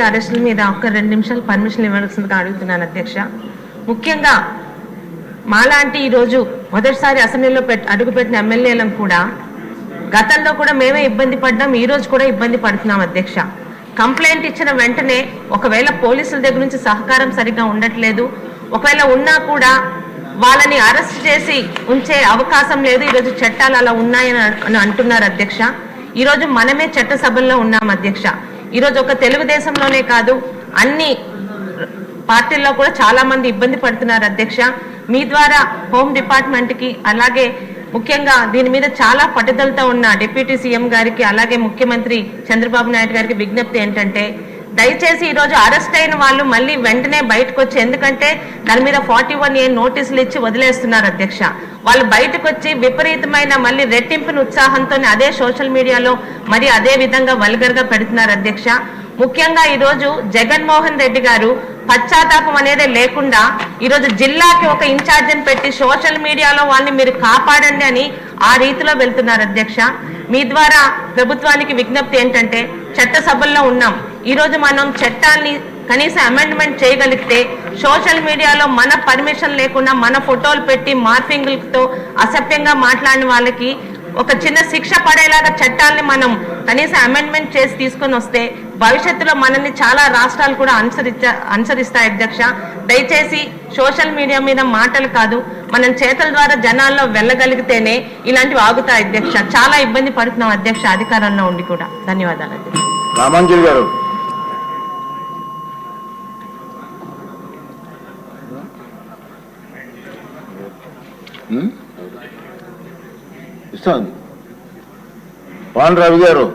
అరెస్టుల మీద ఒక 2 నిమిషాలు పర్మిషన్ ఇవ్వాల్సిందిగా అడుగుతున్నాను అధ్యక్ష. ముఖ్యంగా మాలాంటి ఈరోజు మొదటిసారి అసెంబ్లీలో అడుగుపెట్టిన ఎమ్మెల్యేలను కూడా గతంలో కూడా మేమే ఇబ్బంది పడ్డాం, ఈరోజు కూడా ఇబ్బంది పడుతున్నాం అధ్యక్ష. కంప్లైంట్ ఇచ్చిన వెంటనే ఒకవేళ పోలీసుల దగ్గర నుంచి సహకారం సరిగ్గా ఉండట్లేదు, ఒకవేళ ఉన్నా కూడా వాళ్ళని అరెస్ట్ చేసి ఉంచే అవకాశం లేదు. ఈరోజు చట్టాలు అలా ఉన్నాయని అంటున్నారు అధ్యక్ష. ఈరోజు మనమే చట్టసభల్లో ఉన్నాం అధ్యక్ష. ఈరోజు ఒక తెలుగుదేశంలోనే కాదు అన్ని పార్టీల్లో కూడా చాలా మంది ఇబ్బంది పడుతున్నారు అధ్యక్ష. మీ ద్వారా హోమ్ డిపార్ట్మెంట్కి అలాగే ముఖ్యంగా దీని మీద చాలా పట్టుదలతో ఉన్న డిప్యూటీ సీఎం గారికి అలాగే ముఖ్యమంత్రి చంద్రబాబు నాయుడు గారికి విజ్ఞప్తి ఏంటంటే దయచేసి ఈరోజు అరెస్ట్ అయిన వాళ్ళు మళ్ళీ వెంటనే బయటకు వచ్చి, ఎందుకంటే దాని మీద 41A నోటీసులు ఇచ్చి వదిలేస్తున్నారు అధ్యక్ష. వాళ్ళు బయటకు వచ్చి విపరీతమైన మళ్ళీ రెట్టింపుని ఉత్సాహంతో అదే సోషల్ మీడియాలో మరి అదే విధంగా వల్గర్గా పెడుతున్నారు అధ్యక్ష. ముఖ్యంగా ఈరోజు జగన్మోహన్ రెడ్డి గారు పశ్చాత్తాపం అనేది లేకుండా ఈరోజు జిల్లాకి ఒక ఇన్ఛార్జిని పెట్టి సోషల్ మీడియాలో వాళ్ళని మీరు కాపాడండి అని ఆ రీతిలో వెళ్తున్నారు అధ్యక్ష. మీ ద్వారా ప్రభుత్వానికి విజ్ఞప్తి ఏంటంటే చట్టసభల్లో ఉన్నాం, ఈరోజు మనం చట్టాన్ని కనీసం అమెండ్మెంట్ చేయగలిగితే సోషల్ మీడియాలో మన పర్మిషన్ లేకుండా మన ఫోటోలు పెట్టి మార్ఫింగ్లతో అసభ్యంగా మాట్లాడిన వాళ్ళకి ఒక చిన్న శిక్ష పడేలాగా చట్టాలని మనం కనీసం అమెండ్మెంట్ చేసి తీసుకొని వస్తే భవిష్యత్తులో మనల్ని చాలా రాష్ట్రాలు కూడా అనుసరిస్తాయి అధ్యక్ష. దయచేసి సోషల్ మీడియా మీద మాటలు కాదు, మనం చేతల ద్వారా జనాల్లో వెళ్ళగలిగితేనే ఇలాంటివి ఆగుతాయి అధ్యక్ష. చాలా ఇబ్బంది పడుతున్నాం అధ్యక్ష అధికారంలో ఉండి కూడా. ధన్యవాదాలు అధ్యక్ష. రామాంజలి గారు. ఇస్తాను. వాన్ రవి గారు.